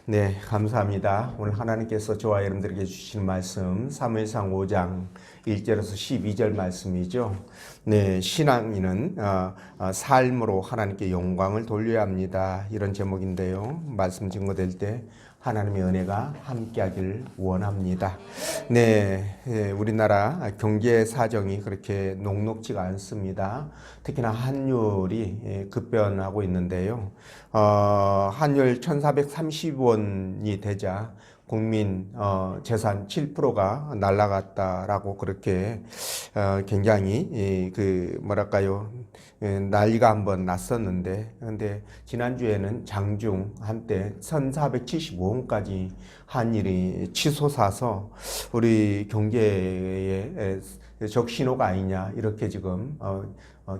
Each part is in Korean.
네, 감사합니다. 오늘 하나님께서 저와 여러분들에게 주신 말씀 사무엘상 5장 1절에서 12절 말씀이죠. 네, 신앙인은 삶으로 하나님께 영광을 돌려야 합니다. 이런 제목인데요. 말씀 증거될 때 하나님의 은혜가 함께하길 원합니다. 네, 우리나라 경제 사정이 그렇게 녹록지가 않습니다. 특히나 환율이 급변하고 있는데요. 환율 1,430원이 되자 국민 재산 7%가 날아갔다라고 그렇게 굉장히 난리가 한번 났었는데, 근데 지난주에는 장중 한때 1,475원까지 환율이 치솟아서 우리 경제에 적신호가 아니냐 이렇게 지금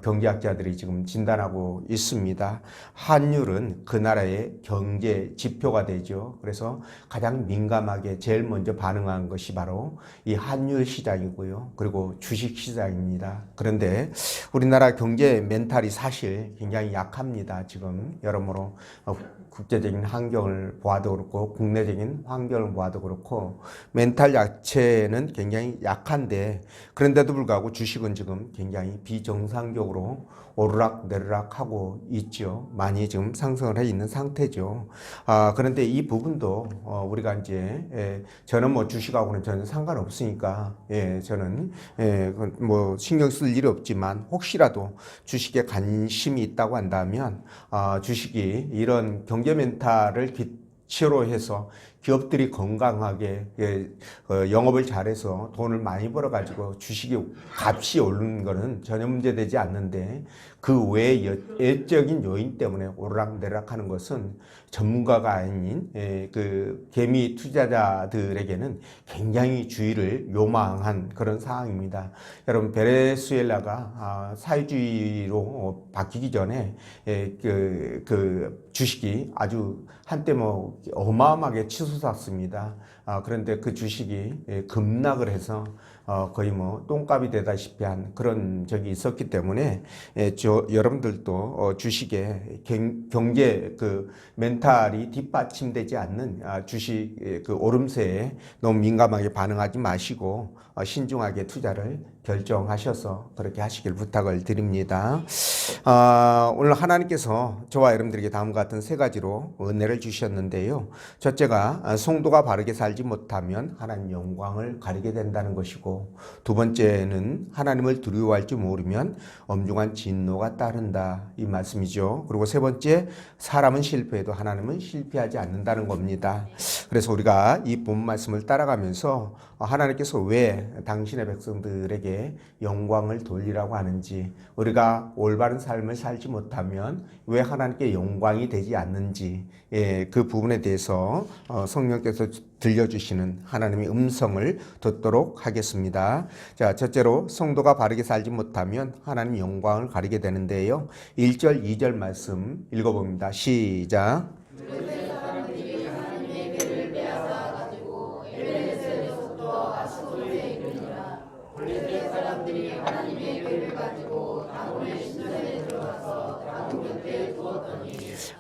경제학자들이 지금 진단하고 있습니다. 환율은 그 나라의 경제 지표가 되죠. 그래서 가장 민감하게 제일 먼저 반응한 것이 바로 이 환율 시장이고요. 그리고 주식 시장입니다. 그런데 우리나라 경제 멘탈이 사실 굉장히 약합니다. 지금 여러모로 국제적인 환경을 보아도 그렇고 국내적인 환경을 보아도 그렇고 멘탈 자체는 굉장히 약한데, 그런데도 불구하고 주식은 지금 굉장히 비정상적으로 오르락내리락 하고 있죠. 많이 지금 상승을 해 있는 상태죠. 그런데 이 부분도 우리가 이제 저는 뭐 주식하고는 전혀 상관없으니까 저는 뭐 신경 쓸 일이 없지만, 혹시라도 주식에 관심이 있다고 한다면 주식이 이런 경제 멘탈을 기초로 해서 기업들이 건강하게 영업을 잘해서 돈을 많이 벌어가지고 주식이 값이 오르는 것은 전혀 문제되지 않는데, 그 외의 외적인 요인 때문에 오르락내리락 하는 것은 전문가가 아닌 그 개미 투자자들에게는 굉장히 주의를 요망한 그런 상황입니다. 여러분, 베네수엘라가 사회주의로 바뀌기 전에 그 주식이 아주 한때 뭐 어마어마하게 치솟았습니다. 그런데 그 주식이 급락을 해서 거의 뭐 똥값이 되다시피 한 그런 적이 있었기 때문에 여러분들도 주식에 경제 그 멘탈이 뒷받침되지 않는 주식 그 오름세에 너무 민감하게 반응하지 마시고 신중하게 투자를 결정하셔서 그렇게 하시길 부탁을 드립니다. 오늘 하나님께서 저와 여러분들에게 다음과 같은 세 가지로 은혜를 주셨는데요. 첫째가 성도가 바르게 살지 못하면 하나님 영광을 가리게 된다는 것이고, 두 번째는 하나님을 두려워할 줄 모르면 엄중한 진노가 따른다, 이 말씀이죠. 그리고 세 번째, 사람은 실패해도 하나님은 실패하지 않는다는 겁니다. 그래서 우리가 이 본 말씀을 따라가면서 하나님께서 왜 당신의 백성들에게 영광을 돌리라고 하는지, 우리가 올바른 삶을 살지 못하면 왜 하나님께 영광이 되지 않는지, 그 부분에 대해서 성령께서 들려주시는 하나님의 음성을 듣도록 하겠습니다. 자, 첫째로 성도가 바르게 살지 못하면 하나님 영광을 가리게 되는데요. 1절, 2절 말씀 읽어봅니다. 시작.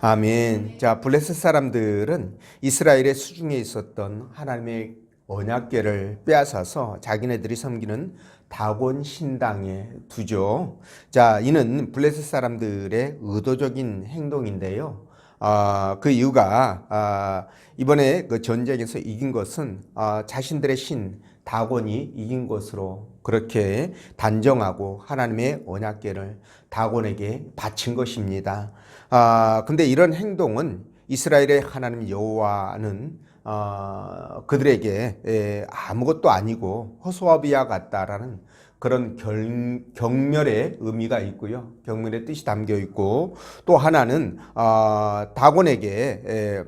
아멘. 자, 블레셋 사람들은 이스라엘의 수중에 있었던 하나님의 언약궤를 빼앗아서 자기네들이 섬기는 다곤 신당에 두죠. 자, 이는 블레셋 사람들의 의도적인 행동인데요. 그 이유가 이번에 그 전쟁에서 이긴 것은 자신들의 신 다곤이 이긴 것으로 그렇게 단정하고 하나님의 언약궤를 다곤에게 바친 것입니다. 근데 이런 행동은 이스라엘의 하나님 여호와는 그들에게 아무것도 아니고 허수아비와 같다라는 그런 경멸의 의미가 있고요. 경멸의 뜻이 담겨 있고, 또 하나는 다곤에게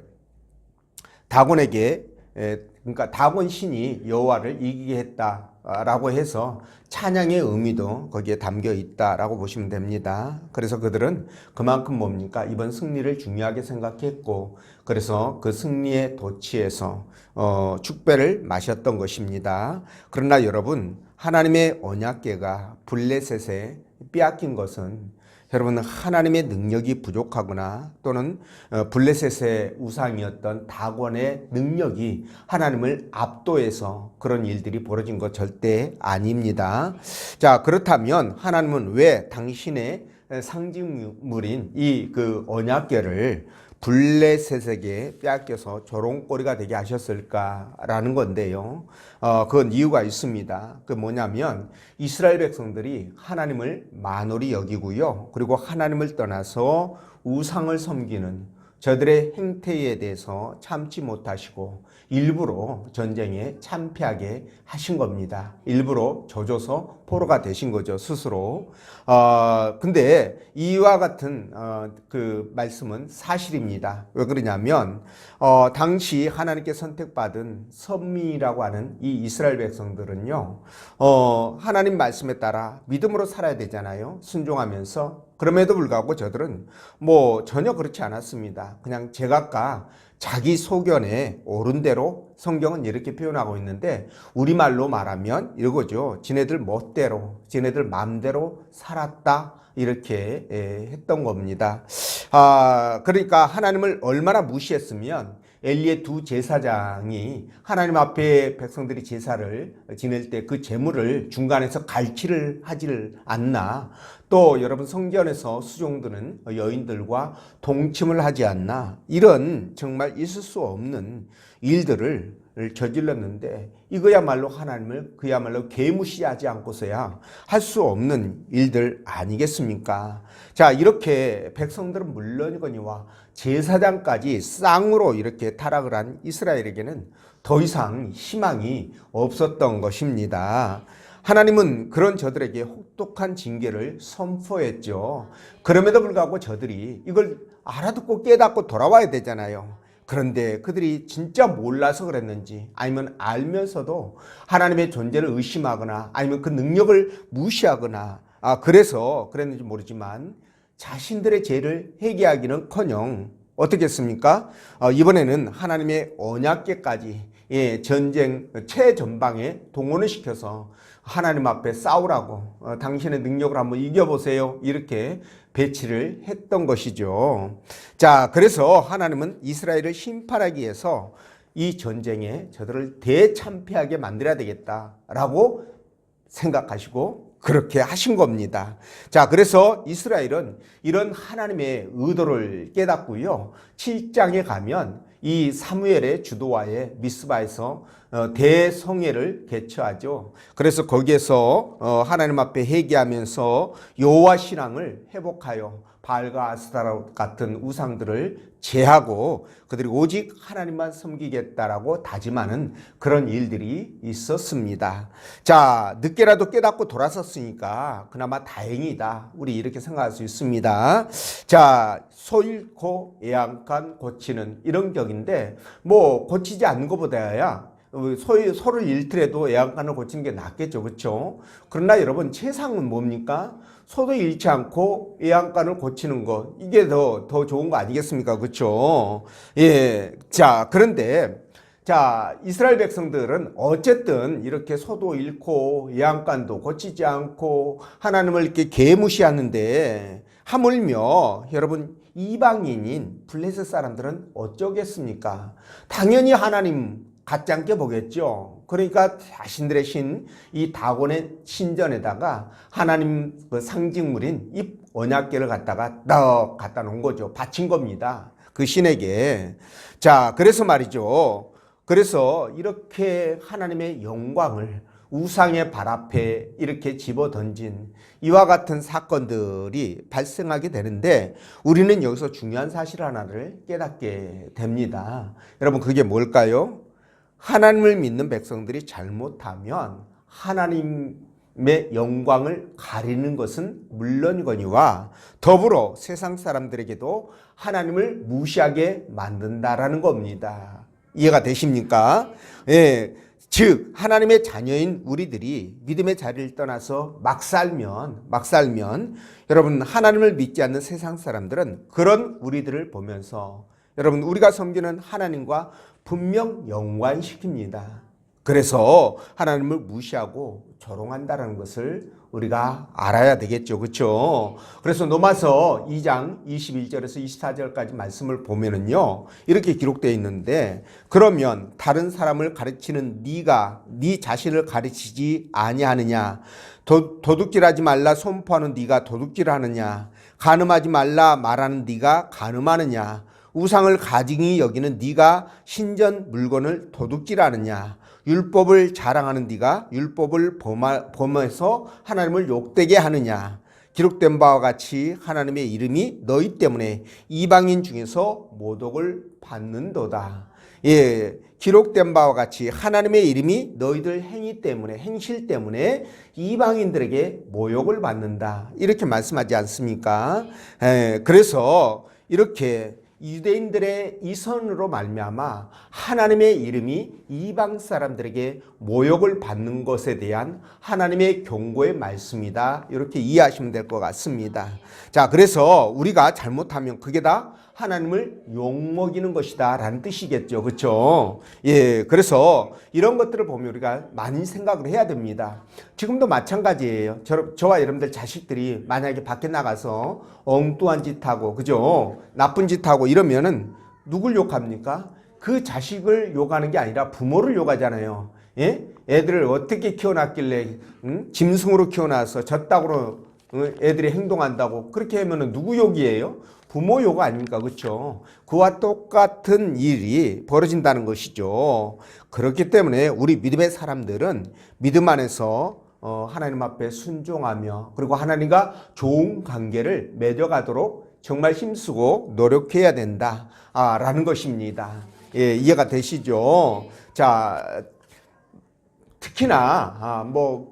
그러니까 다곤 신이 여호와를 이기게 했다라고 해서 찬양의 의미도 거기에 담겨 있다라고 보시면 됩니다. 그래서 그들은 그만큼 뭡니까? 이번 승리를 중요하게 생각했고, 그래서 그 승리의 도취에서 축배를 마셨던 것입니다. 그러나 여러분, 하나님의 언약궤가 블레셋에 빼앗긴 것은 여러분, 하나님의 능력이 부족하거나 또는 블레셋의 우상이었던 다곤의 능력이 하나님을 압도해서 그런 일들이 벌어진 것 절대 아닙니다. 자, 그렇다면 하나님은 왜 당신의 상징물인 이 그 언약궤를 블레셋에게 빼앗겨서 조롱거리가 되게 하셨을까라는 건데요. 그건 이유가 있습니다. 그 뭐냐면 이스라엘 백성들이 하나님을 만홀히 여기고요. 그리고 하나님을 떠나서 우상을 섬기는 저들의 행태에 대해서 참지 못하시고 일부러 전쟁에 참패하게 하신 겁니다. 일부러 조져서 포로가 되신 거죠, 스스로. 근데 이와 같은 그 말씀은 사실입니다. 왜 그러냐면 당시 하나님께 선택받은 선민이라고 하는 이 이스라엘 백성들은요, 하나님 말씀에 따라 믿음으로 살아야 되잖아요. 순종하면서. 그럼에도 불구하고 저들은 뭐 전혀 그렇지 않았습니다. 그냥 제각각 자기 소견에 옳은 대로 성경은 이렇게 표현하고 있는데 우리말로 말하면 이거죠. 지네들 멋대로, 지네들 마음대로 살았다. 이렇게 했던 겁니다. 그러니까 하나님을 얼마나 무시했으면 엘리의 두 제사장이 하나님 앞에 백성들이 제사를 지낼 때 그 제물을 중간에서 갈취를 하지를 않나. 또 여러분 성전에서 수종드는 여인들과 동침을 하지 않나. 이런 정말 있을 수 없는 일들을 저질렀는데 이거야말로 하나님을 그야말로 개무시하지 않고서야 할 수 없는 일들 아니겠습니까? 자, 이렇게 백성들은 물론이거니와 제사장까지 쌍으로 이렇게 타락을 한 이스라엘에게는 더 이상 희망이 없었던 것입니다. 하나님은 그런 저들에게 혹독한 징계를 선포했죠. 그럼에도 불구하고 저들이 이걸 알아듣고 깨닫고 돌아와야 되잖아요. 그런데 그들이 진짜 몰라서 그랬는지 아니면 알면서도 하나님의 존재를 의심하거나 아니면 그 능력을 무시하거나 그래서 그랬는지 모르지만 자신들의 죄를 회개하기는커녕 어떻게 했습니까? 이번에는 하나님의 언약궤까지 전쟁 최전방에 동원을 시켜서 하나님 앞에 싸우라고 당신의 능력을 한번 이겨보세요. 이렇게 배치를 했던 것이죠. 자, 그래서 하나님은 이스라엘을 심판하기 위해서 이 전쟁에 저들을 대참패하게 만들어야 되겠다라고 생각하시고 그렇게 하신 겁니다. 자, 그래서 이스라엘은 이런 하나님의 의도를 깨닫고요. 7장에 가면 이 사무엘의 주도하에 미스바에서 대성회를 개최하죠. 그래서 거기에서 하나님 앞에 회개하면서 여호와 신앙을 회복하여 바알과 아스타라 같은 우상들을 제하고 그들이 오직 하나님만 섬기겠다라고 다짐하는 그런 일들이 있었습니다. 자, 늦게라도 깨닫고 돌아섰으니까 그나마 다행이다. 우리 이렇게 생각할 수 있습니다. 자, 소 잃고 애양간 고치는 이런 격인데 뭐 고치지 않는 것보다야 소를 잃더라도 애양간을 고치는 게 낫겠죠. 그렇죠? 그러나 여러분 최상은 뭡니까? 소도 잃지 않고 애양간을 고치는 것, 이게 더 좋은 거 아니겠습니까? 그렇죠? 예. 자, 그런데 자, 이스라엘 백성들은 어쨌든 이렇게 소도 잃고 애양간도 고치지 않고 하나님을 이렇게 개무시하는데 하물며 여러분 이방인인 블레셋 사람들은 어쩌겠습니까? 당연히 하나님 같지 않게 보겠죠. 그러니까 자신들의 신, 이 다곤의 신전에다가 하나님 그 상징물인 이 언약궤를 갖다가 딱 갖다 놓은 거죠. 바친 겁니다. 그 신에게. 자, 그래서 말이죠. 그래서 이렇게 하나님의 영광을 우상의 발 앞에 이렇게 집어 던진 이와 같은 사건들이 발생하게 되는데 우리는 여기서 중요한 사실 하나를 깨닫게 됩니다. 여러분, 그게 뭘까요? 하나님을 믿는 백성들이 잘못하면 하나님의 영광을 가리는 것은 물론이거니와 더불어 세상 사람들에게도 하나님을 무시하게 만든다라는 겁니다. 이해가 되십니까? 예. 즉 하나님의 자녀인 우리들이 믿음의 자리를 떠나서 막 살면 여러분 하나님을 믿지 않는 세상 사람들은 그런 우리들을 보면서 여러분 우리가 섬기는 하나님과 분명 연관시킵니다. 그래서 하나님을 무시하고 조롱한다는 것을 우리가 알아야 되겠죠. 그렇죠? 그래서 로마서 2장 21절에서 24절까지 말씀을 보면은요. 이렇게 기록되어 있는데 그러면 다른 사람을 가르치는 네가 네 자신을 가르치지 아니하느냐? 도둑질하지 말라 선포하는 네가 도둑질을 하느냐? 간음하지 말라 말하는 네가 간음하느냐? 우상을 가증히 여기는 네가 신전 물건을 도둑질하느냐? 율법을 자랑하는 네가 율법을 범해서 하나님을 욕되게 하느냐? 기록된 바와 같이 하나님의 이름이 너희 때문에 이방인 중에서 모독을 받는도다. 예, 기록된 바와 같이 하나님의 이름이 너희들 행실 때문에 이방인들에게 모욕을 받는다. 이렇게 말씀하지 않습니까? 그래서 이렇게 유대인들의 이 선으로 말미암아 하나님의 이름이 이방 사람들에게 모욕을 받는 것에 대한 하나님의 경고의 말씀이다. 이렇게 이해하시면 될 것 같습니다. 자, 그래서 우리가 잘못하면 그게 다 하나님을 욕먹이는 것이다 라는 뜻이겠죠. 그렇죠? 예, 그래서 이런 것들을 보면 우리가 많이 생각을 해야 됩니다. 지금도 마찬가지예요. 저와 여러분들 자식들이 만약에 밖에 나가서 엉뚱한 짓 하고, 그죠? 나쁜 짓 하고 이러면은 누굴 욕합니까? 그 자식을 욕하는 게 아니라 부모를 욕하잖아요. 예? 애들을 어떻게 키워놨길래 짐승으로 키워놔서 젖닭으로 애들이 행동한다고 그렇게 하면은 누구 욕이에요? 부모 욕 아닙니까? 그렇죠? 그와 똑같은 일이 벌어진다는 것이죠. 그렇기 때문에 우리 믿음의 사람들은 믿음 안에서 하나님 앞에 순종하며 그리고 하나님과 좋은 관계를 맺어가도록 정말 힘쓰고 노력해야 된다 라는 것입니다. 예, 이해가 되시죠? 자, 특히나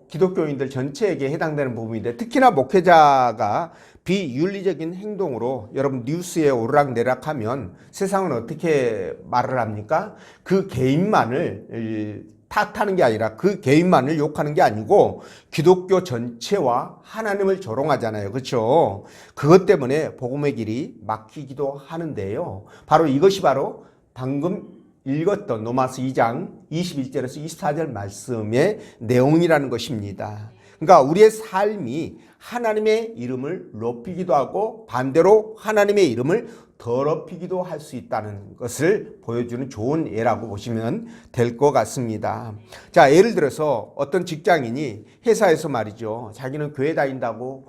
기독교인들 전체에게 해당되는 부분인데 특히나 목회자가 비윤리적인 행동으로 여러분 뉴스에 오르락내락하면 세상은 어떻게 말을 합니까? 그 개인만을 탓하는 게 아니라 그 개인만을 욕하는 게 아니고 기독교 전체와 하나님을 조롱하잖아요. 그렇죠? 그것 때문에 복음의 길이 막히기도 하는데요. 바로 이것이 바로 방금 읽었던 로마서 2장 21절에서 24절 말씀의 내용이라는 것입니다. 그러니까 우리의 삶이 하나님의 이름을 높이기도 하고 반대로 하나님의 이름을 더럽히기도 할 수 있다는 것을 보여주는 좋은 예라고 보시면 될 것 같습니다. 자, 예를 들어서 어떤 직장인이 회사에서 말이죠. 자기는 교회 다닌다고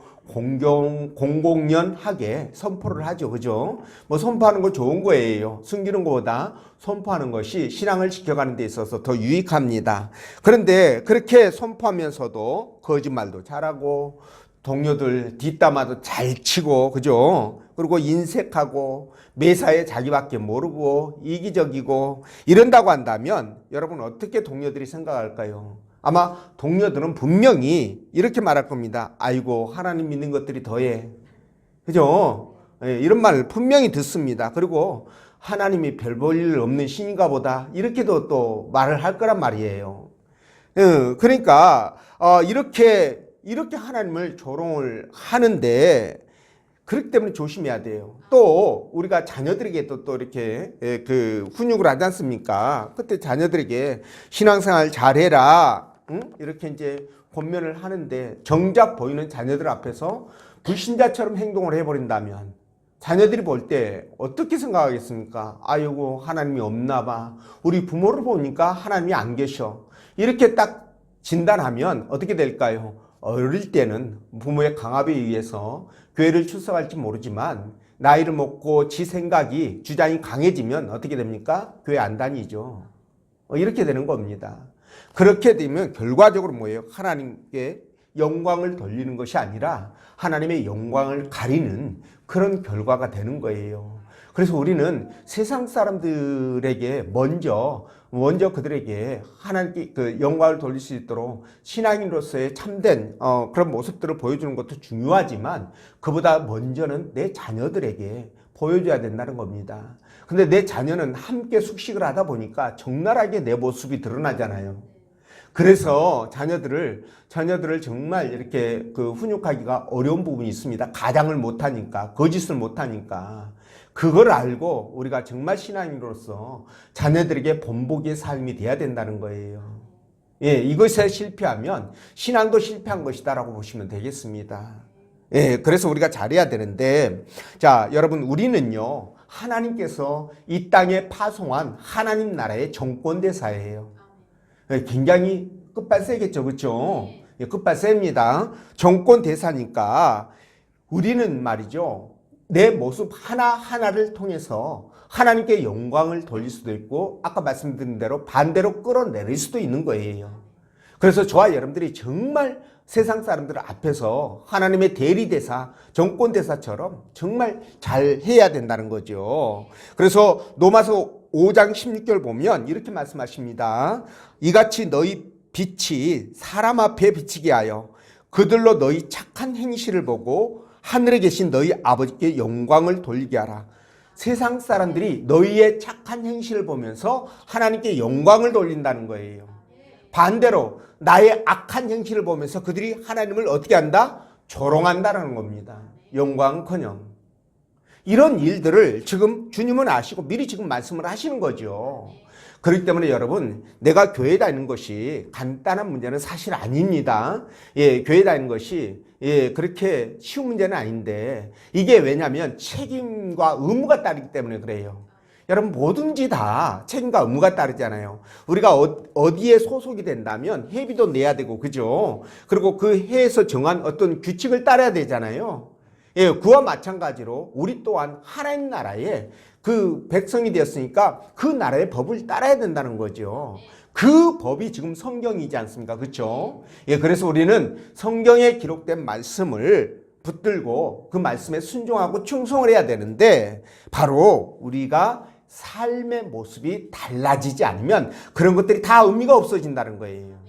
공공연하게 선포를 하죠. 그죠? 선포하는 거 좋은 거예요. 숨기는 것보다 선포하는 것이 신앙을 지켜가는 데 있어서 더 유익합니다. 그런데 그렇게 선포하면서도 거짓말도 잘하고 동료들 뒷담화도 잘 치고, 그죠? 그리고 인색하고 매사에 자기밖에 모르고 이기적이고 이런다고 한다면 여러분 어떻게 동료들이 생각할까요? 아마 동료들은 분명히 이렇게 말할 겁니다. 아이고, 하나님 믿는 것들이 더해. 그죠? 예, 이런 말을 분명히 듣습니다. 그리고 하나님이 별 볼 일 없는 신인가 보다. 이렇게도 또 말을 할 거란 말이에요. 그러니까, 이렇게 하나님을 조롱을 하는데, 그렇기 때문에 조심해야 돼요. 또 우리가 자녀들에게도 또 이렇게 훈육을 하지 않습니까? 그때 자녀들에게 신앙생활 잘해라, 이렇게 이제 권면을 하는데 정작 보이는 자녀들 앞에서 불신자처럼 행동을 해버린다면 자녀들이 볼 때 어떻게 생각하겠습니까? 아이고, 하나님이 없나 봐. 우리 부모를 보니까 하나님이 안 계셔. 이렇게 딱 진단하면 어떻게 될까요? 어릴 때는 부모의 강압에 의해서 교회를 출석할지 모르지만 나이를 먹고 지 생각이 주장이 강해지면 어떻게 됩니까? 교회 안 다니죠. 이렇게 되는 겁니다. 그렇게 되면 결과적으로 뭐예요? 하나님께 영광을 돌리는 것이 아니라 하나님의 영광을 가리는 그런 결과가 되는 거예요. 그래서 우리는 세상 사람들에게 먼저 그들에게 하나님께 그 영광을 돌릴 수 있도록 신앙인으로서의 참된 그런 모습들을 보여주는 것도 중요하지만 그보다 먼저는 내 자녀들에게 보여줘야 된다는 겁니다. 근데 내 자녀는 함께 숙식을 하다 보니까 적나라하게 내 모습이 드러나잖아요. 그래서 자녀들을 정말 이렇게 훈육하기가 어려운 부분이 있습니다. 가장을 못하니까, 거짓을 못하니까. 그걸 알고 우리가 정말 신앙인으로서 자녀들에게 본보기의 삶이 돼야 된다는 거예요. 예, 이것에 실패하면 신앙도 실패한 것이다라고 보시면 되겠습니다. 예, 그래서 우리가 잘해야 되는데, 자, 여러분, 우리는요, 하나님께서 이 땅에 파송한 하나님 나라의 정권대사예요. 예, 굉장히 끝발세겠죠, 그렇죠? 예, 끝발세입니다. 정권대사니까 우리는 말이죠, 내 모습 하나하나를 통해서 하나님께 영광을 돌릴 수도 있고, 아까 말씀드린 대로 반대로 끌어내릴 수도 있는 거예요. 그래서 저와 여러분들이 정말 세상 사람들 앞에서 하나님의 대리대사, 정권대사처럼 정말 잘 해야 된다는 거죠. 그래서 로마서 5장 16절 보면 이렇게 말씀하십니다. 이같이 너희 빛이 사람 앞에 비치게 하여 그들로 너희 착한 행실을 보고 하늘에 계신 너희 아버지께 영광을 돌리게 하라. 세상 사람들이 너희의 착한 행실을 보면서 하나님께 영광을 돌린다는 거예요. 반대로 나의 악한 행실을 보면서 그들이 하나님을 어떻게 한다? 조롱한다는 겁니다. 영광커녕. 이런 일들을 지금 주님은 아시고 미리 지금 말씀을 하시는 거죠. 그렇기 때문에 여러분, 내가 교회 다니는 것이 간단한 문제는 사실 아닙니다. 예, 교회 다니는 것이 그렇게 쉬운 문제는 아닌데, 이게 왜냐하면 책임과 의무가 따르기 때문에 그래요. 여러분, 뭐든지 다 책임과 의무가 따르잖아요. 우리가 어디에 소속이 된다면 회비도 내야 되고, 그죠? 그리고 그 해에서 정한 어떤 규칙을 따라야 되잖아요. 예, 그와 마찬가지로 우리 또한 하나님 나라의 그 백성이 되었으니까 그 나라의 법을 따라야 된다는 거죠. 그 법이 지금 성경이지 않습니까? 그렇죠? 예, 그래서 우리는 성경에 기록된 말씀을 붙들고 그 말씀에 순종하고 충성을 해야 되는데, 바로 우리가 삶의 모습이 달라지지 않으면 그런 것들이 다 의미가 없어진다는 거예요.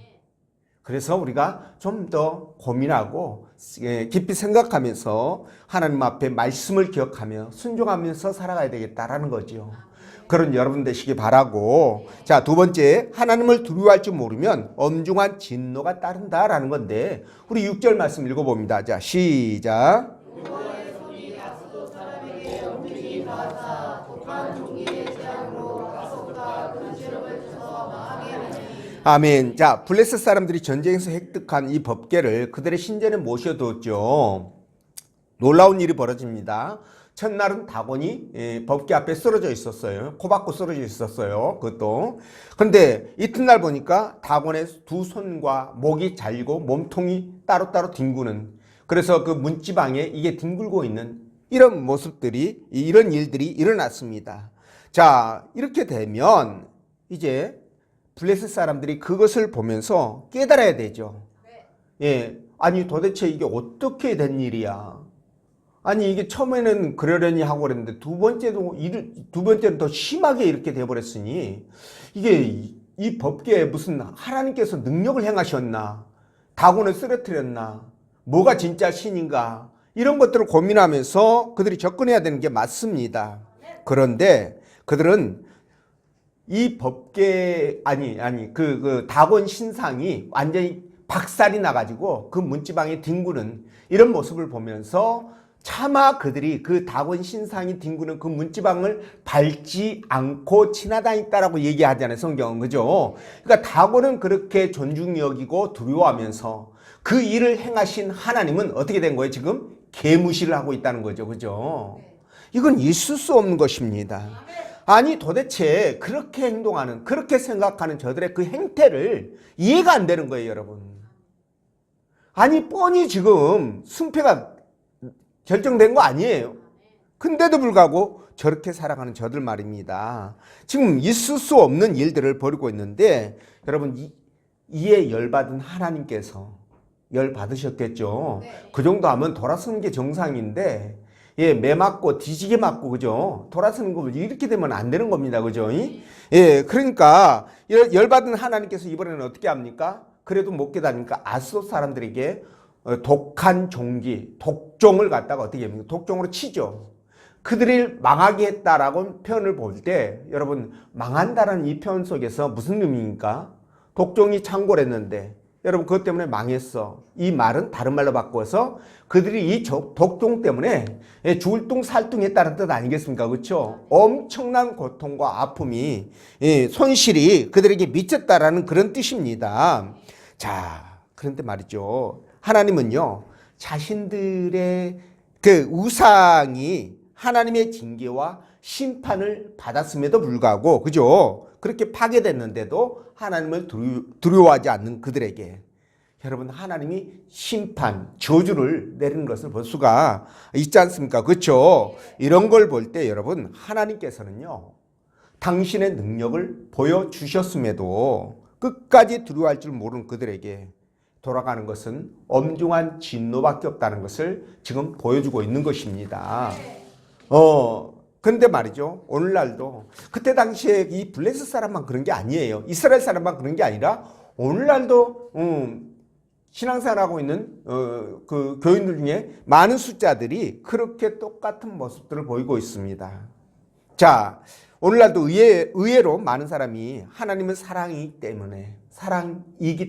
그래서 우리가 좀 더 고민하고 깊이 생각하면서 하나님 앞에 말씀을 기억하며 순종하면서 살아가야 되겠다라는 거죠. 그런 여러분 되시기 바라고. 자, 두 번째, 하나님을 두려워할 줄 모르면 엄중한 진노가 따른다라는 건데, 우리 6절 말씀 읽어봅니다. 자, 시작. 아멘. 자, 블레셋 사람들이 전쟁에서 획득한 이 법궤를 그들의 신전에 모셔두었죠. 놀라운 일이 벌어집니다. 첫날은 다곤이 법궤 앞에 쓰러져 있었어요. 코 박고 쓰러져 있었어요. 그것도. 그런데 이튿날 보니까 다곤의 두 손과 목이 잘리고 몸통이 따로따로 뒹구는, 그래서 그 문지방에 이게 뒹굴고 있는 이런 모습들이, 이런 일들이 일어났습니다. 자, 이렇게 되면 이제 블레셋 사람들이 그것을 보면서 깨달아야 되죠. 예, 아니 도대체 이게 어떻게 된 일이야? 아니 이게 처음에는 그러려니 하고 그랬는데 두 번째는 더 심하게 이렇게 돼버렸으니, 이게 이 법궤에 무슨 하나님께서 능력을 행하셨나? 다곤을 쓰러뜨렸나? 뭐가 진짜 신인가? 이런 것들을 고민하면서 그들이 접근해야 되는 게 맞습니다. 그런데 그들은 이 법궤 그 다곤 신상이 완전히 박살이 나가지고 그 문지방에 뒹구는 이런 모습을 보면서 차마 그들이 그 다곤 신상이 뒹구는 그 문지방을 밟지 않고 지나다녔다라고 얘기하잖아요, 성경은. 그죠? 그러니까 다곤은 그렇게 존중히 여기고 두려워하면서 그 일을 행하신 하나님은 어떻게 된 거예요? 지금 개무시를 하고 있다는 거죠. 그죠? 이건 있을 수 없는 것입니다. 아니 도대체 그렇게 행동하는, 그렇게 생각하는 저들의 그 행태를 이해가 안 되는 거예요, 여러분. 아니 뻔히 지금 승패가 결정된 거 아니에요. 근데도 불구하고 저렇게 살아가는 저들 말입니다. 지금 있을 수 없는 일들을 벌이고 있는데, 여러분 이에 열받은 하나님께서 열받으셨겠죠. 그 정도 하면 돌아서는 게 정상인데, 예, 매 맞고 뒤지게 맞고, 그죠? 돌아서는 거 이렇게 되면 안 되는 겁니다. 그죠? 예, 그러니까 열받은 하나님께서 이번에는 어떻게 합니까? 그래도 못 깨닫으니까 아스돗 사람들에게 독한 종기, 독종을 갖다가 어떻게 합니까? 독종으로 치죠. 그들을 망하게 했다라고 표현을 볼 때, 여러분 망한다라는 이 표현 속에서 무슨 의미입니까? 독종이 창궐했는데 여러분 그것 때문에 망했어. 이 말은 다른 말로 바꿔서 그들이 이 독종 때문에 죽을뚱살뚱했다는 뜻 아니겠습니까? 그렇죠? 엄청난 고통과 아픔이 손실이 그들에게 미쳤다라는 그런 뜻입니다. 자, 그런데 말이죠. 하나님은요. 자신들의 그 우상이 하나님의 징계와 심판을 받았음에도 불구하고 그죠? 그렇게 파괴됐는데도 하나님을 두려워하지 않는 그들에게 여러분 하나님이 심판, 저주를 내리는 것을 볼 수가 있지 않습니까? 그렇죠? 이런 걸 볼 때 여러분 하나님께서는요. 당신의 능력을 보여주셨음에도 끝까지 두려워할 줄 모르는 그들에게 돌아가는 것은 엄중한 진노밖에 없다는 것을 지금 보여주고 있는 것입니다. 근데 말이죠. 오늘날도 그때 당시에 이 블레셋 사람만 그런 게 아니에요. 이스라엘 사람만 그런 게 아니라 오늘날도 신앙생활하고 있는 그 교인들 중에 많은 숫자들이 그렇게 똑같은 모습들을 보이고 있습니다. 자, 오늘날도 의외로 많은 사람이 하나님은 사랑이기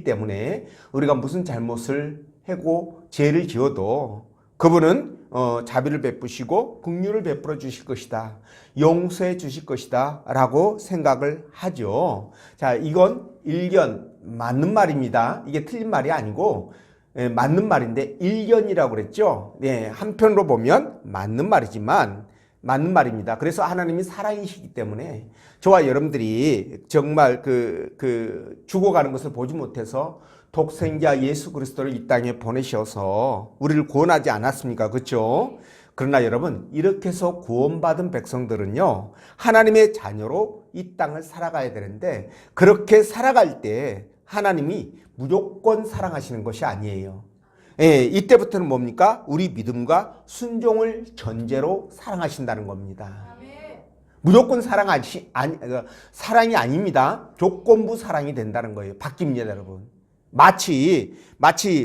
때문에 우리가 무슨 잘못을 하고 죄를 지어도 그분은 자비를 베푸시고 긍휼을 베풀어 주실 것이다. 용서해 주실 것이다. 라고 생각을 하죠. 자, 이건 일견 맞는 말입니다. 이게 틀린 말이 아니고 맞는 말인데 일견이라고 그랬죠. 네, 한편으로 보면 맞는 말입니다. 그래서 하나님이 사랑이시기 때문에 저와 여러분들이 정말 죽어가는 것을 보지 못해서 독생자 예수 그리스도를 이 땅에 보내셔서 우리를 구원하지 않았습니까? 그렇죠? 그러나 여러분 이렇게 해서 구원받은 백성들은요. 하나님의 자녀로 이 땅을 살아가야 되는데 그렇게 살아갈 때 하나님이 무조건 사랑하시는 것이 아니에요. 이때부터는 뭡니까? 우리 믿음과 순종을 전제로 사랑하신다는 겁니다. 무조건 사랑이 아닙니다. 조건부 사랑이 된다는 거예요. 바뀝니다, 여러분. 마치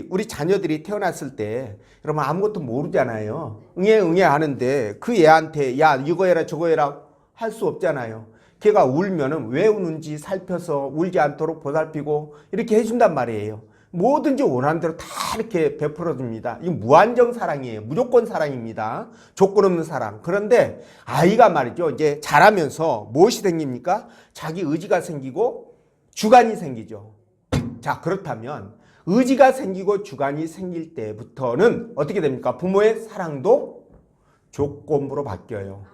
우리 자녀들이 태어났을 때 여러분 아무것도 모르잖아요. 응애 하는데 그 애한테 야 이거 해라 저거 해라 할 수 없잖아요. 걔가 울면은 왜 우는지 살펴서 울지 않도록 보살피고 이렇게 해준단 말이에요. 뭐든지 원하는 대로 다 이렇게 베풀어 줍니다. 이거 무한정 사랑이에요. 무조건 사랑입니다. 조건 없는 사랑. 그런데 아이가 말이죠. 이제 자라면서 무엇이 생깁니까? 자기 의지가 생기고 주관이 생기죠. 자, 그렇다면 의지가 생기고 주관이 생길 때부터는 어떻게 됩니까? 부모의 사랑도 조건부로 바뀌어요.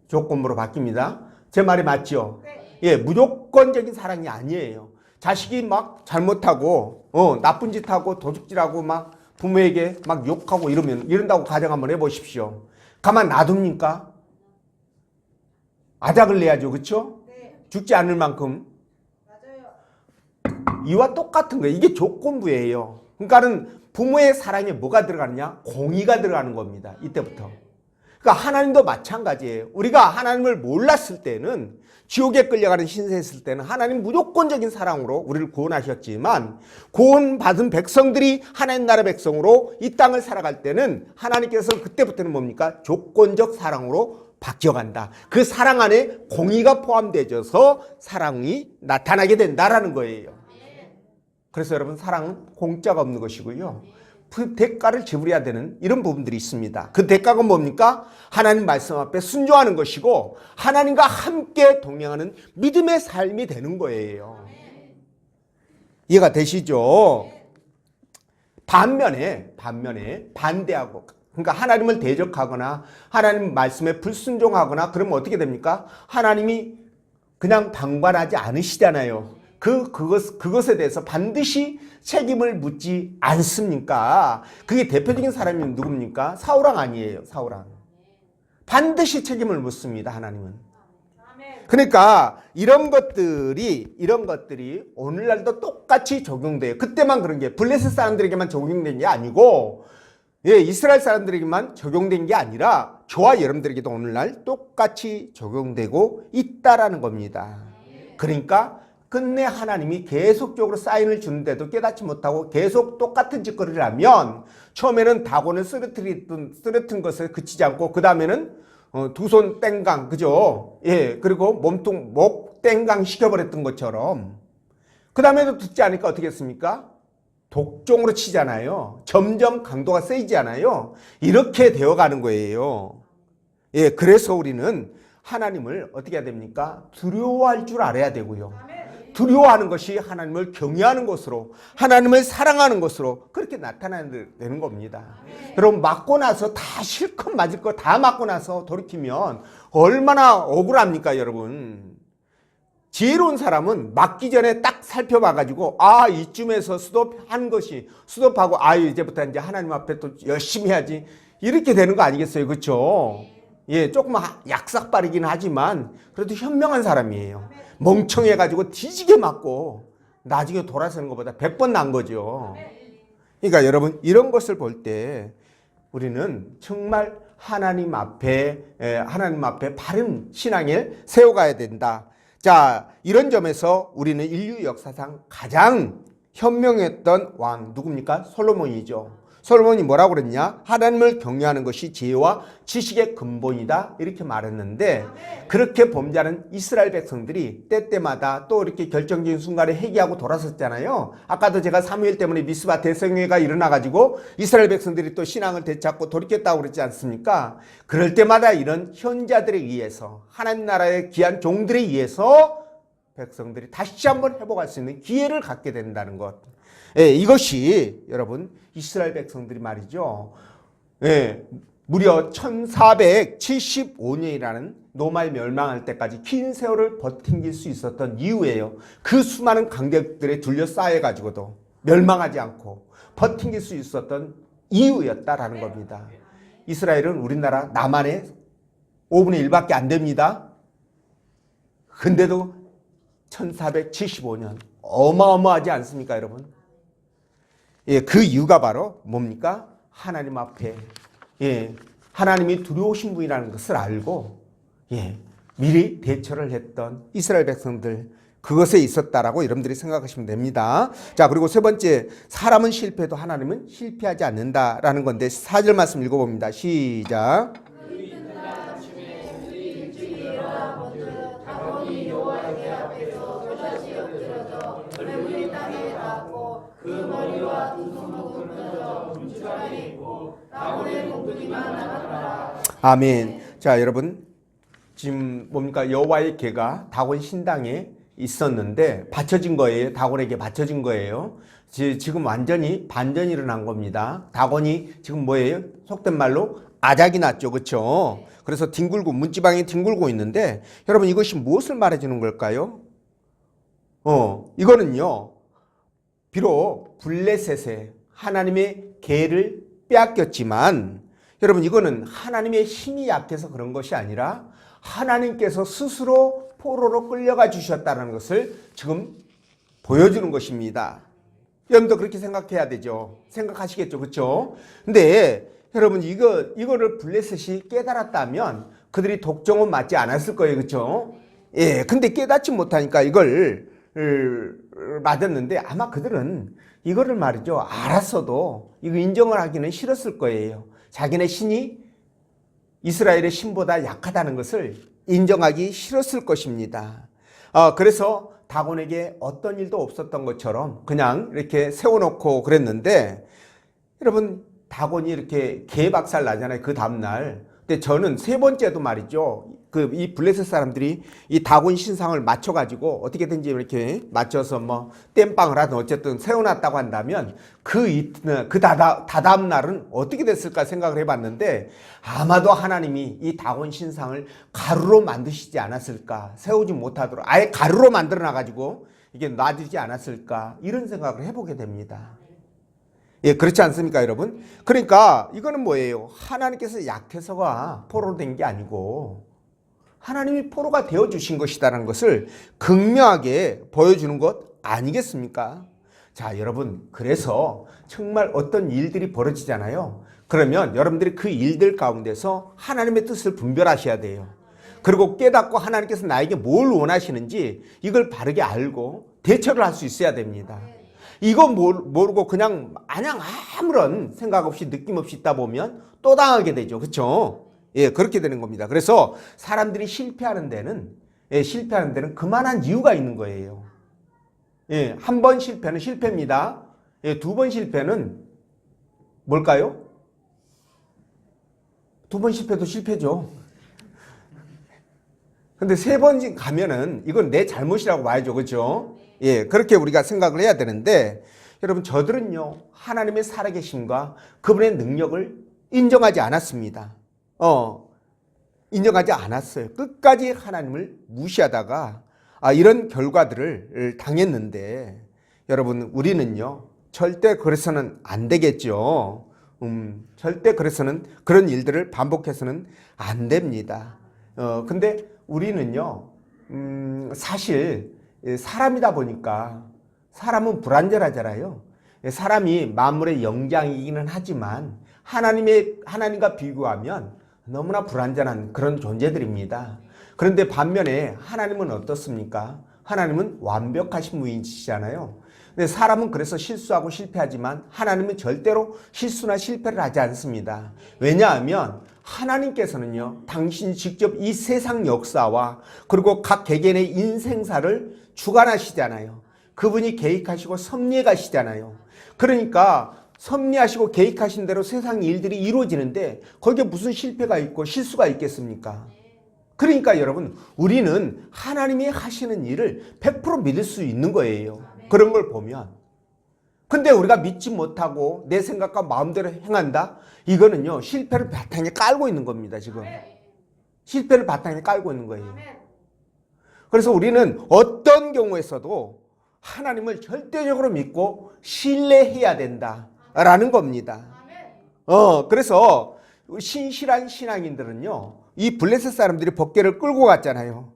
조건부로 바뀝니다. 제 말이 맞죠? 예, 무조건적인 사랑이 아니에요. 자식이 막 잘못하고 나쁜 짓 하고 도둑질하고 막 부모에게 막 욕하고 이런다고 가정 한번 해보십시오. 가만 놔둡니까? 아작을 내야죠. 그렇죠? 죽지 않을 만큼. 이와 똑같은 거예요. 이게 조건부예요. 그러니까는 부모의 사랑에 뭐가 들어가느냐? 공의가 들어가는 겁니다. 이때부터. 그러니까 하나님도 마찬가지예요. 우리가 하나님을 몰랐을 때는 지옥에 끌려가는 신세했을 때는 하나님 무조건적인 사랑으로 우리를 구원하셨지만 구원받은 백성들이 하나님 나라 백성으로 이 땅을 살아갈 때는 하나님께서 그때부터는 뭡니까? 조건적 사랑으로 바뀌어간다. 그 사랑 안에 공의가 포함되어서 사랑이 나타나게 된다라는 거예요. 그래서 여러분 사랑은 공짜가 없는 것이고요. 그 대가를 지불해야 되는 이런 부분들이 있습니다. 그 대가가 뭡니까? 하나님 말씀 앞에 순종하는 것이고 하나님과 함께 동행하는 믿음의 삶이 되는 거예요. 이해가 되시죠? 반면에 반대하고 그러니까 하나님을 대적하거나 하나님 말씀에 불순종하거나 그러면 어떻게 됩니까? 하나님이 그냥 방관하지 않으시잖아요. 그것에 대해서 반드시 책임을 묻지 않습니까? 그게 대표적인 사람이 누굽니까? 사울왕 아니에요. 사울왕. 반드시 책임을 묻습니다. 하나님은. 그러니까 이런 것들이 오늘날도 똑같이 적용돼요. 그때만 그런 게 블레셋 사람들에게만 적용된 게 아니고 이스라엘 사람들에게만 적용된 게 아니라 저와 여러분들에게도 오늘날 똑같이 적용되고 있다라는 겁니다. 그러니까 끝내 하나님이 계속적으로 사인을 주는데도 깨닫지 못하고 계속 똑같은 짓거리를 하면 처음에는 다곤을 쓰러뜨린 것에 그치지 않고 그 다음에는 두 손 땡강 그죠? 예, 그리고 몸통 목 땡강 시켜버렸던 것처럼 그 다음에도 듣지 않으니까 어떻게 했습니까? 독종으로 치잖아요. 점점 강도가 세지잖아요. 이렇게 되어가는 거예요. 예, 그래서 우리는 하나님을 어떻게 해야 됩니까? 두려워할 줄 알아야 되고요. 두려워하는 것이 하나님을 경외하는 것으로, 하나님을 사랑하는 것으로 그렇게 나타나는 겁니다. 여러분, 맞고 나서 다 실컷 맞을 거 다 맞고 나서 돌이키면 얼마나 억울합니까, 여러분? 지혜로운 사람은 맞기 전에 딱 살펴봐가지고, 아, 이쯤에서 스톱하는 것이, 스톱하고, 아, 이제부터 이제 하나님 앞에 또 열심히 해야지. 이렇게 되는 거 아니겠어요? 그렇죠? 예, 조금 약삭빠르긴 하지만 그래도 현명한 사람이에요. 멍청해가지고 뒤지게 맞고 나중에 돌아서는 것보다 100번 난 거죠. 그러니까 여러분, 이런 것을 볼 때 우리는 정말 하나님 앞에 바른 신앙을 세워가야 된다. 자, 이런 점에서 우리는 인류 역사상 가장 현명했던 왕 누굽니까? 솔로몬이죠. 솔로몬이 뭐라고 그랬냐? 하나님을 경외하는 것이 지혜와 지식의 근본이다, 이렇게 말했는데, 그렇게 범죄하는 이스라엘 백성들이 때때마다 또 이렇게 결정적인 순간에 회개하고 돌아섰잖아요. 아까도 제가 사무엘 때문에 미스바 대성회가 일어나가지고 이스라엘 백성들이 또 신앙을 되찾고 돌이켰다고 그랬지 않습니까? 그럴 때마다 이런 현자들에 의해서, 하나님 나라의 귀한 종들에 의해서 백성들이 다시 한번 회복할 수 있는 기회를 갖게 된다는 것. 예, 이것이 여러분, 이스라엘 백성들이 말이죠. 예, 무려 1475년이라는 노마에 멸망할 때까지 긴 세월을 버틴길 수 있었던 이유예요. 그 수많은 강대국들에 둘러싸여가지고도 멸망하지 않고 버틴길 수 있었던 이유였다라는 겁니다. 이스라엘은 우리나라 남한의 5분의 1밖에 안 됩니다. 근데도 1475년 어마어마하지 않습니까, 여러분? 예, 그 이유가 바로 뭡니까? 하나님 앞에, 예, 하나님이 두려우신 분이라는 것을 알고, 예, 미리 대처를 했던 이스라엘 백성들, 그것에 있었다라고 여러분들이 생각하시면 됩니다. 자, 그리고 세 번째, 사람은 실패해도 하나님은 실패하지 않는다라는 건데, 4절 말씀 읽어봅니다. 시작. 그 머리와 두 손목은 끊어져 문지방에 있고 다곤의 몽둥이만 남았더라. 아멘. 자, 여러분, 지금 뭡니까? 여호와의 개가 다곤 신당에 있었는데 바쳐진 거예요. 다곤에게 바쳐진 거예요. 지금 완전히 반전이 일어난 겁니다. 다곤이 지금 뭐예요? 속된 말로 아작이 났죠. 그렇죠? 그래서 뒹굴고 문지방에 뒹굴고 있는데, 여러분, 이것이 무엇을 말해주는 걸까요? 이거는요, 비록 블레셋에 하나님의 계를 빼앗겼지만, 여러분, 이거는 하나님의 힘이 약해서 그런 것이 아니라 하나님께서 스스로 포로로 끌려가 주셨다는 것을 지금 보여주는 것입니다. 여러분도 그렇게 생각해야 되죠. 생각하시겠죠. 그렇죠? 근데 여러분, 이거를 블레셋이 깨달았다면 그들이 독종은 맞지 않았을 거예요. 그렇죠? 예, 근데 깨닫지 못하니까 이걸 맞았는데, 아마 그들은 이거를 말이죠, 알았어도 이거 인정을 하기는 싫었을 거예요. 자기네 신이 이스라엘의 신보다 약하다는 것을 인정하기 싫었을 것입니다. 그래서 다곤에게 어떤 일도 없었던 것처럼 그냥 이렇게 세워놓고 그랬는데, 여러분, 다곤이 이렇게 개박살 나잖아요. 그 다음날. 근데 저는 세 번째도 말이죠, 이 블레셋 사람들이 이 다곤 신상을 맞춰가지고 어떻게든지 이렇게 맞춰서 뭐 땜빵을 하든 어쨌든 세워놨다고 한다면 다다음 날은 어떻게 됐을까 생각을 해봤는데, 아마도 하나님이 이 다곤 신상을 가루로 만드시지 않았을까, 세우지 못하도록 아예 가루로 만들어놔가지고 이게 놔두지 않았을까, 이런 생각을 해보게 됩니다. 예, 그렇지 않습니까, 여러분? 그러니까 이거는 뭐예요? 하나님께서 약해서가 포로로 된 게 아니고 하나님이 포로가 되어주신 것이다라는 것을 극명하게 보여주는 것 아니겠습니까? 자, 여러분, 그래서 정말 어떤 일들이 벌어지잖아요. 그러면 여러분들이 그 일들 가운데서 하나님의 뜻을 분별하셔야 돼요. 그리고 깨닫고 하나님께서 나에게 뭘 원하시는지 이걸 바르게 알고 대처를 할 수 있어야 됩니다. 이거 모르고 그냥 아무런 생각 없이 느낌 없이 있다 보면 또 당하게 되죠. 그렇죠? 예, 그렇게 되는 겁니다. 그래서 사람들이 실패하는 데는 그만한 이유가 있는 거예요. 예, 한 번 실패는 실패입니다. 예, 두 번 실패는 뭘까요? 두 번 실패도 실패죠. 근데 세 번 가면은 이건 내 잘못이라고 봐야죠. 그렇죠? 예, 그렇게 우리가 생각을 해야 되는데 여러분 저들은요 하나님의 살아계심과 그분의 능력을 인정하지 않았습니다. 인정하지 않았어요. 끝까지 하나님을 무시하다가 이런 결과들을 당했는데 여러분 우리는요 절대 그래서는 안 되겠죠. 절대 그래서는 그런 일들을 반복해서는 안 됩니다. 근데 우리는요 사실 사람이다 보니까 사람은 불완전하잖아요. 사람이 만물의 영장이기는 하지만 하나님과 비교하면 너무나 불완전한 그런 존재들입니다. 그런데 반면에 하나님은 어떻습니까? 하나님은 완벽하신 분이시잖아요. 근데 사람은 그래서 실수하고 실패하지만 하나님은 절대로 실수나 실패를 하지 않습니다. 왜냐하면 하나님께서는요, 당신이 직접 이 세상 역사와 그리고 각 개개인의 인생사를 주관하시잖아요. 그분이 계획하시고 섭리해 가시잖아요. 그러니까 섭리하시고 계획하신 대로 세상 일들이 이루어지는데 거기에 무슨 실패가 있고 실수가 있겠습니까? 그러니까 여러분 우리는 하나님이 하시는 일을 100% 믿을 수 있는 거예요. 그런 걸 보면. 근데 우리가 믿지 못하고 내 생각과 마음대로 행한다? 이거는요 실패를 바탕에 깔고 있는 겁니다. 지금 실패를 바탕에 깔고 있는 거예요. 그래서 우리는 어떤 경우에서도 하나님을 절대적으로 믿고 신뢰해야 된다라는 겁니다. 그래서 신실한 신앙인들은요 이 블레셋 사람들이 법궤를 끌고 갔잖아요.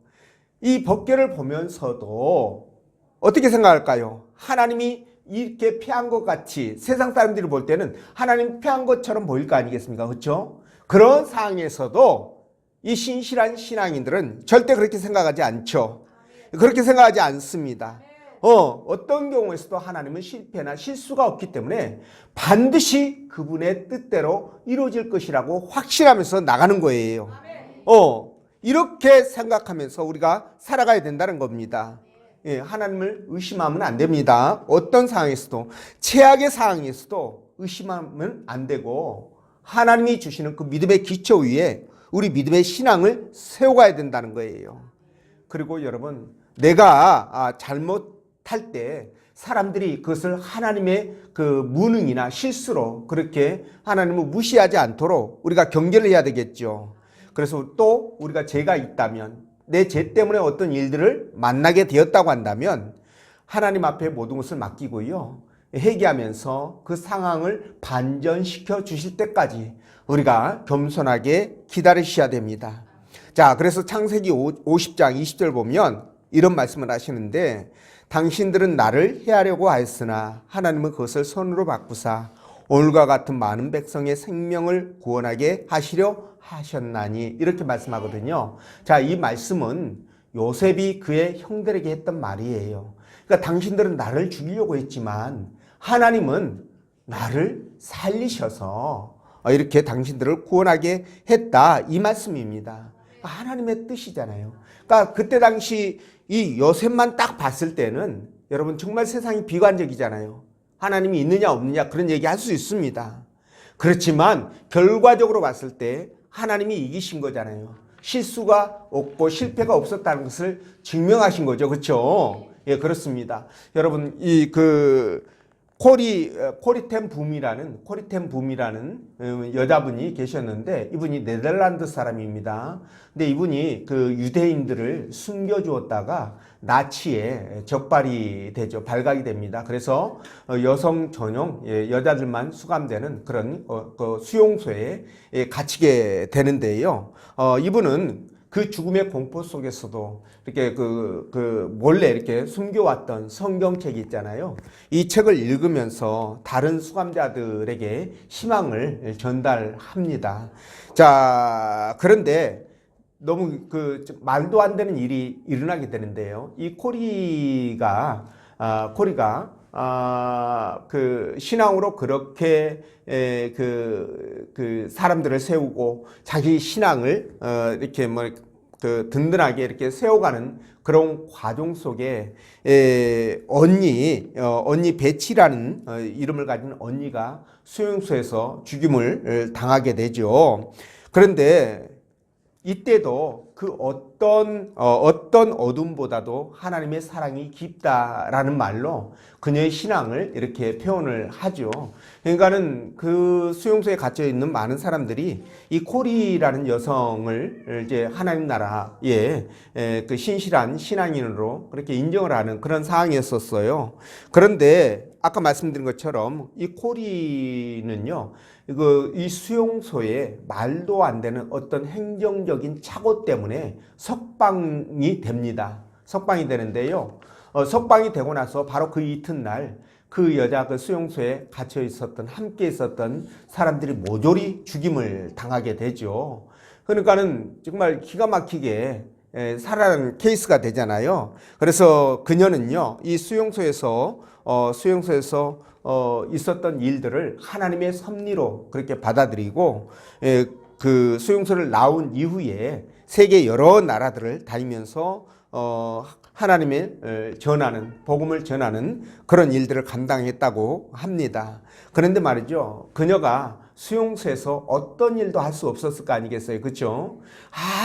이 법궤를 보면서도 어떻게 생각할까요? 하나님이 이렇게 피한 것 같이 세상 사람들이 볼 때는 하나님 피한 것처럼 보일 거 아니겠습니까? 그렇죠? 그런 상황에서도 이 신실한 신앙인들은 절대 그렇게 생각하지 않죠. 그렇게 생각하지 않습니다. 어떤 경우에서도 하나님은 실패나 실수가 없기 때문에 반드시 그분의 뜻대로 이루어질 것이라고 확신하면서 나가는 거예요. 이렇게 생각하면서 우리가 살아가야 된다는 겁니다. 예, 하나님을 의심하면 안 됩니다. 어떤 상황에서도 최악의 상황에서도 의심하면 안 되고 하나님이 주시는 그 믿음의 기초 위에 우리 믿음의 신앙을 세워가야 된다는 거예요. 그리고 여러분 내가 잘못할 때 사람들이 그것을 하나님의 그 무능이나 실수로 그렇게 하나님을 무시하지 않도록 우리가 경계를 해야 되겠죠. 그래서 또 우리가 죄가 있다면 내 죄 때문에 어떤 일들을 만나게 되었다고 한다면 하나님 앞에 모든 것을 맡기고요. 회개하면서 그 상황을 반전시켜 주실 때까지 우리가 겸손하게 기다리셔야 됩니다. 자, 그래서 창세기 50장 20절 보면 이런 말씀을 하시는데 당신들은 나를 해하려고 하였으나 하나님은 그것을 선으로 바꾸사 오늘과 같은 많은 백성의 생명을 구원하게 하시려 하셨나니 이렇게 말씀하거든요. 자, 이 말씀은 요셉이 그의 형들에게 했던 말이에요. 그러니까 당신들은 나를 죽이려고 했지만 하나님은 나를 살리셔서 이렇게 당신들을 구원하게 했다 이 말씀입니다. 하나님의 뜻이잖아요. 그러니까 그때 당시 이 요셉만 딱 봤을 때는 여러분 정말 세상이 비관적이잖아요. 하나님이 있느냐 없느냐 그런 얘기 할 수 있습니다. 그렇지만 결과적으로 봤을 때 하나님이 이기신 거잖아요. 실수가 없고 실패가 없었다는 것을 증명하신 거죠. 그렇죠? 예, 그렇습니다. 여러분 코리텐 붐이라는 여자분이 계셨는데 이분이 네덜란드 사람입니다. 근데 이분이 그 유대인들을 숨겨주었다가 나치에 적발이 되죠. 발각이 됩니다. 그래서 여성 전용 여자들만 수감되는 그런 그 수용소에 갇히게 되는데요. 이분은 그 죽음의 공포 속에서도 이렇게 몰래 이렇게 숨겨왔던 성경책이 있잖아요. 이 책을 읽으면서 다른 수감자들에게 희망을 전달합니다. 자, 그런데 너무 말도 안 되는 일이 일어나게 되는데요. 이 코리가 신앙으로 그렇게 사람들을 세우고 자기 신앙을 이렇게 그 든든하게 이렇게 세워가는 그런 과정 속에 언니 베치라는 이름을 가진 언니가 수용소에서 죽임을 당하게 되죠. 그런데 이때도 그 어떤 어둠보다도 하나님의 사랑이 깊다라는 말로 그녀의 신앙을 이렇게 표현을 하죠. 그러니까는 그 수용소에 갇혀 있는 많은 사람들이 이 코리라는 여성을 이제 하나님 나라의 그 신실한 신앙인으로 그렇게 인정을 하는 그런 상황이었었어요. 그런데 아까 말씀드린 것처럼 이 코리는요, 이 수용소에 말도 안 되는 어떤 행정적인 착오 때문에 석방이 됩니다. 석방이 되는데요. 석방이 되고 나서 바로 그 이튿날 그 여자 그 수용소에 갇혀 있었던 함께 있었던 사람들이 모조리 죽임을 당하게 되죠. 그러니까는 정말 기가 막히게 살아난 케이스가 되잖아요. 그래서 그녀는요, 이 수용소에서 있었던 일들을 하나님의 섭리로 그렇게 받아들이고 그 수용소를 나온 이후에 세계 여러 나라들을 다니면서 하나님의 복음을 전하는 그런 일들을 감당했다고 합니다. 그런데 말이죠, 그녀가 수용소에서 어떤 일도 할 수 없었을 거 아니겠어요, 그렇죠?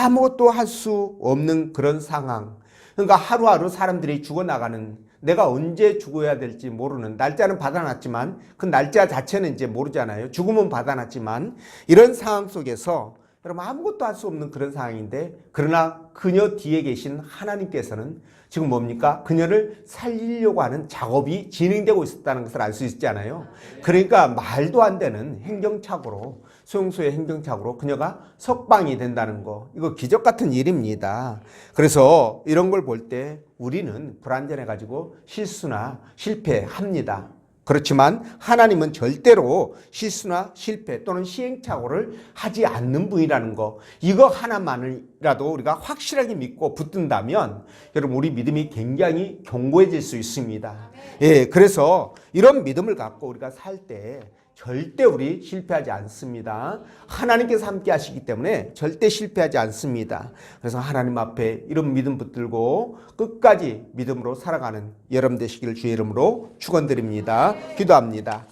아무것도 할 수 없는 그런 상황. 그러니까 하루하루 사람들이 죽어나가는, 내가 언제 죽어야 될지 모르는, 날짜는 받아놨지만 그 날짜 자체는 이제 모르잖아요. 죽음은 받아놨지만 이런 상황 속에서 여러분 아무것도 할 수 없는 그런 상황인데, 그러나 그녀 뒤에 계신 하나님께서는 지금 뭡니까? 그녀를 살리려고 하는 작업이 진행되고 있었다는 것을 알 수 있잖아요. 그러니까 말도 안 되는 행정착오로, 수용소의 행정착오로 그녀가 석방이 된다는 거, 이거 기적 같은 일입니다. 그래서 이런 걸 볼 때 우리는 불완전해가지고 실수나 실패합니다. 그렇지만 하나님은 절대로 실수나 실패 또는 시행착오를 하지 않는 분이라는 거, 이거 하나만이라도 우리가 확실하게 믿고 붙든다면 여러분 우리 믿음이 굉장히 견고해질 수 있습니다. 예, 그래서 이런 믿음을 갖고 우리가 살 때 절대 우리 실패하지 않습니다. 하나님께서 함께 하시기 때문에 절대 실패하지 않습니다. 그래서 하나님 앞에 이런 믿음 붙들고 끝까지 믿음으로 살아가는 여러분 되시기를 주의 이름으로 축원드립니다. 기도합니다.